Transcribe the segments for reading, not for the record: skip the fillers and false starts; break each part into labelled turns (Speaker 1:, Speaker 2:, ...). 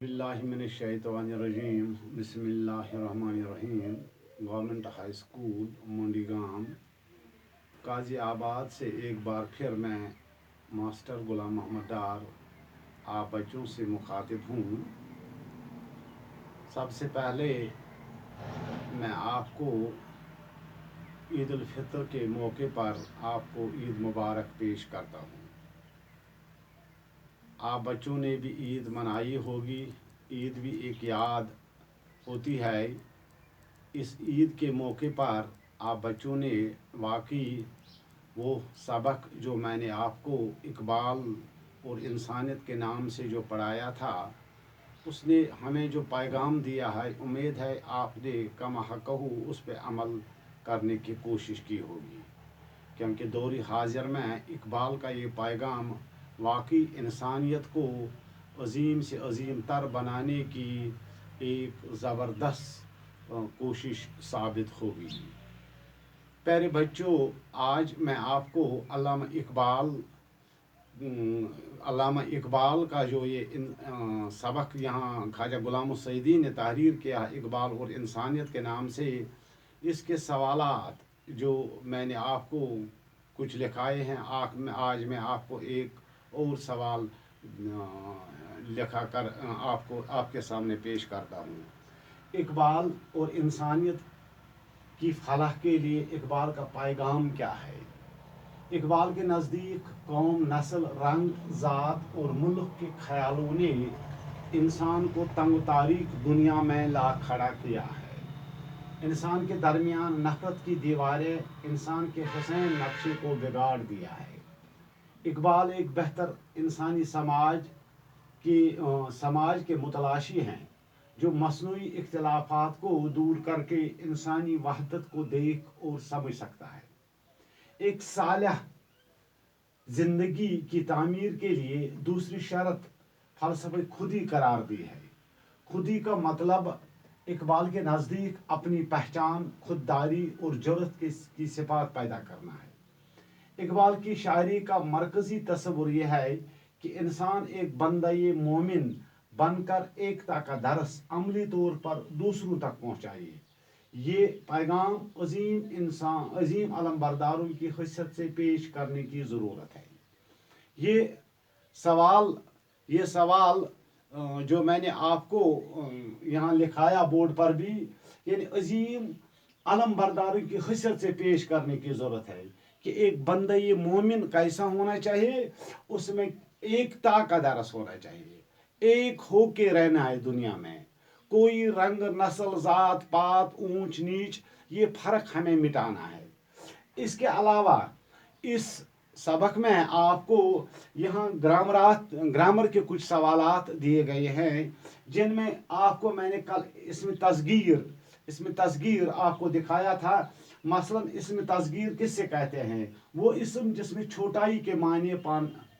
Speaker 1: बिस्मिल्लाहिमिनश्शैतानिर्रजीम बिस्मिल्लाहिर्रहमानिर्रहीम। Government high school मंडीगाम काजी आबाद से एक बार फिर मैं मास्टर गुलाम मोहम्मद डार आप बच्चों से मुखातिब हूँ। सबसे पहले मैं आपको ईद उल फितर के मौके पर आपको ईद मुबारक पेश करता हूँ। आप बच्चों ने भी ईद मनाई होगी। ईद भी एक याद होती है। इस ईद के मौके पर आप बच्चों ने वाकई वो सबक जो मैंने आपको इकबाल और इंसानियत के नाम से जो पढ़ाया था, उसने हमें जो पैगाम दिया है, उम्मीद है आपने कमा हक़हू उस पर अमल करने की कोशिश की होगी। क्योंकि दौर हाजिर में इकबाल का ये पैगाम वाकई इंसानियत को अजीम से अजीम तर बनाने की एक ज़बरदस्त कोशिश साबित होगी। प्यारे बच्चों, आज मैं आपको अल्लामा इकबाल का जो ये सबक यहाँ ख्वाजा गुलाम सईदी ने तहरीर किया, इकबाल और इंसानियत के नाम से, इसके सवालात जो मैंने आपको कुछ लिखाए हैं। आज मैं आपको एक और सवाल लिखा कर आपके सामने पेश करता हूँ। इकबाल और इंसानियत की फलाह के लिए इकबाल का पैगाम क्या है? इकबाल के नज़दीक कौम, नस्ल, रंग, ज़ात और मुल्क के ख्यालों ने इंसान को तंग तारीख दुनिया में ला खड़ा किया है। इंसान के दरमियान नफ़रत की दीवारें इंसान के हुसैन नक्शे को बिगाड़ दिया है। इकबाल एक बेहतर इंसानी समाज के मुतलाशी हैं, जो मसनूई इख्तिलाफात को दूर करके इंसानी वहदत को देख और समझ सकता है। एक सालिह जिंदगी की तामीर के लिए दूसरी शर्त फ़लसफ़े खुदी करार दी है। खुदी का मतलब इकबाल के नज़दीक अपनी पहचान, खुददारी और जुर्रत की सिफात पैदा करना है। इकबाल की शायरी का मरकज़ी तस्वुर यह है कि इंसान एक बंदा-ए मोमिन बनकर एकता का दर्स अमली तौर पर दूसरों तक पहुँचाए। ये पैगाम अजीम अलमबरदारों की हैसियत से पेश करने की ज़रूरत है। ये सवाल जो मैंने आपको यहाँ लिखाया बोर्ड पर भी, यानी अजीम अलमबरदारों की हैसियत से पेश करने की ज़रूरत है कि एक बंदा-ए मोमिन कैसा होना चाहिए। उसमें एकता का दरस होना चाहिए, एक हो के रहना है दुनिया में। कोई रंग, नस्ल, ज़ात पात, ऊंच नीच, ये फ़र्क हमें मिटाना है। इसके अलावा इस सबक में आपको यहाँ ग्रामर के कुछ सवालात दिए गए हैं, जिनमें आपको मैंने कल इसमें तस्गीर आपको दिखाया था। मसलन इसमें तस्गीर किससे कहते हैं? वो इसम जिसमें छोटाई के मायने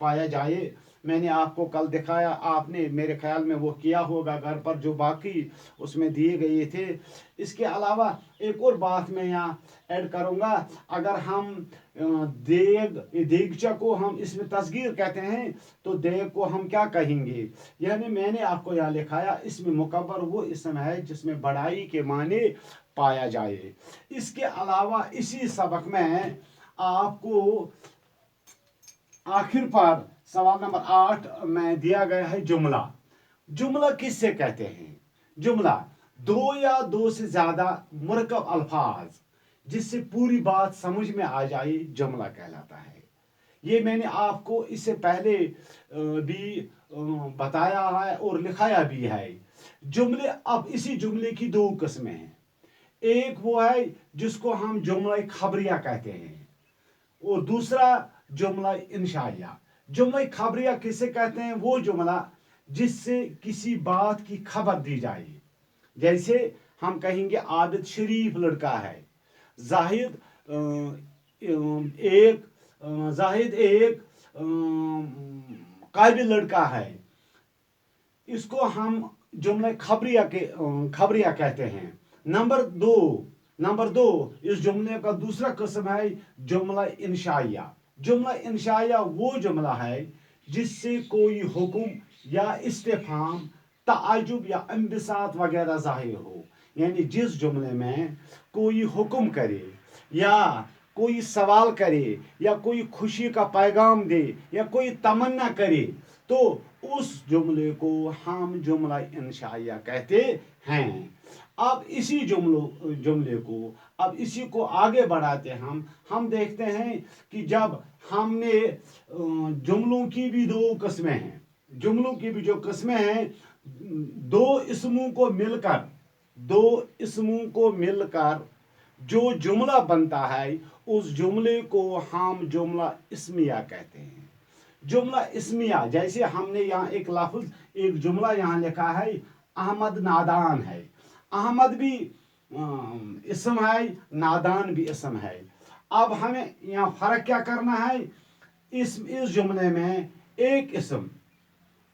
Speaker 1: पाया जाए। मैंने आपको कल दिखाया, आपने मेरे ख्याल में वो किया होगा घर पर, जो बाकी उसमें दिए गए थे। इसके अलावा एक और बात मैं यहाँ ऐड करूँगा। अगर हम देगचा को हम इसमें तस्गीर कहते हैं, तो देग को हम क्या कहेंगे? यानी मैंने आपको यहाँ लिखाया, इसमें मुकब्बर वो इसम है जिसमें बड़ाई के माने पाया जाए। इसके अलावा इसी सबक में आपको आखिर पर सवाल नंबर 8 में दिया गया है जुमला किससे कहते हैं? जुमला दो या दो से ज्यादा मुरक्कब अल्फाज जिससे पूरी बात समझ में आ जाए, जुमला कहलाता है। ये मैंने आपको इससे पहले भी बताया है और लिखाया भी है। अब इसी जुमले की दो किस्में हैं। एक वो है जिसको हम जुमला खबरिया कहते हैं, और दूसरा जुमला इंशाइया। जुमला खबरिया किसे कहते हैं? वो जुमला जिससे किसी बात की खबर दी जाए। जैसे हम कहेंगे आबिद शरीफ लड़का है, जाहिद एक काबिल लड़का है। इसको हम जुमला खबरिया कहते हैं। नंबर दो इस जुमले का दूसरा किस्म है जुमला इंशाइया। जुमला इंशाइया वो जुमला है जिससे कोई हुक्म या इस्तिफाम ताजुब या अम्बिसात वगैरह ज़ाहिर हो। यानी जिस जुमले में कोई हुक्म करे या कोई सवाल करे या कोई खुशी का पैगाम दे या कोई तमन्ना करे, तो उस जुमले को हम जुमला इंशाइया कहते हैं। अब इसी जुमले को अब इसी को आगे बढ़ाते हम देखते हैं कि जब हमने जुमलों की भी दो किस्में हैं, जुमलों की भी जो किस्में हैं, दो इसमों को मिलकर जो जुमला बनता है, उस जुमले को हम जुमला इस्मिया कहते हैं। जुमला इस्मिया, जैसे हमने यहाँ एक जुमला यहाँ लिखा है, अहमद नादान है। अहमद भी इसम है, नादान भी इसम है। अब हमें यहाँ फर्क क्या करना है, इस जुमले में एक इसम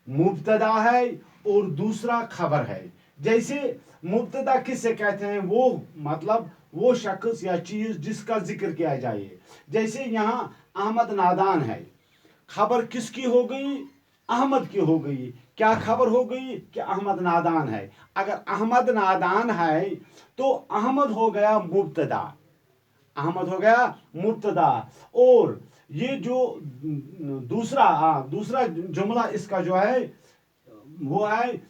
Speaker 1: मुब्तदा है और दूसरा खबर है। जैसे मुब्तदा किससे कहते हैं, वो मतलब वो शख्स या चीज जिसका जिक्र किया जाए। जैसे यहाँ अहमद नादान है, खबर किसकी हो गई, अहमद की हो गई। क्या खबर हो गई कि अहमद नादान है। अगर अहमद नादान है तो अहमद हो गया मुब्तदा, अहमद हो गया मुब्तदा। और ये जो दूसरा जुमला इसका जो है वो है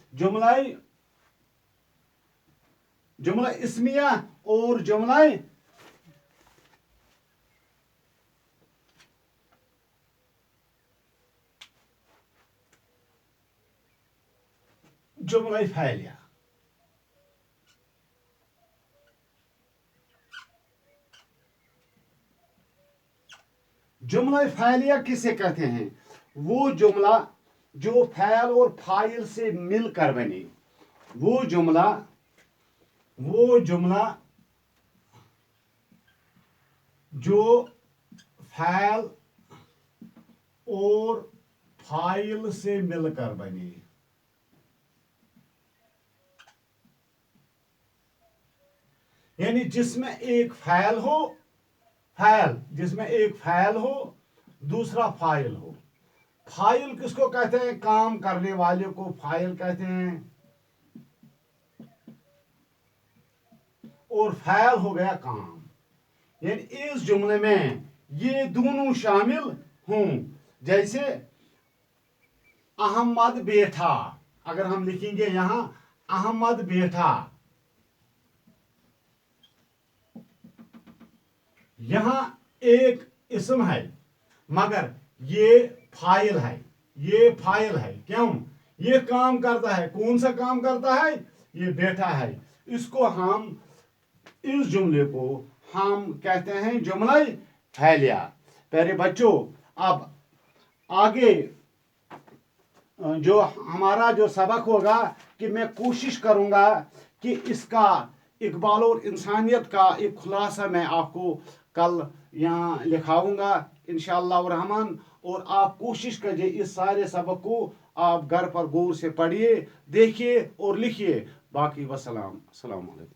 Speaker 1: जुमला इस्मिया और जुमला फ़ैलिया। जुमला फ़ैलिया किसे कहते हैं, वो जुमला जो फैल और फाइल से मिलकर बने। वो जुमला जो फैल और फाइल से मिलकर बने। यानी जिसमें एक फैल हो दूसरा फाइल हो। फाइल किसको कहते हैं, काम करने वाले को फाइल कहते हैं, और फैल हो गया काम। यानी इस जुमले में ये दोनों शामिल हों। जैसे अहमद बैठा, अगर हम लिखेंगे यहां अहमद बैठा, यहां एक इसम है मगर ये फाइल है। क्यों, ये काम करता है। कौन सा काम करता है, ये बैठा है। इस जुमले को हम कहते हैं जुमला फ़ैलिया। प्यारे बच्चों, अब आगे जो हमारा जो सबक होगा कि मैं कोशिश करूंगा कि इसका इकबाल और इंसानियत का एक खुलासा मैं आपको कल यहाँ लिखाऊंगा इंशाअल्लाह रहमान। और आप कोशिश करिए इस सारे सबक को आप घर पर गौर से पढ़िए, देखिए और लिखिए। बाकी वसलाम, अस्सलाम वालेकुम।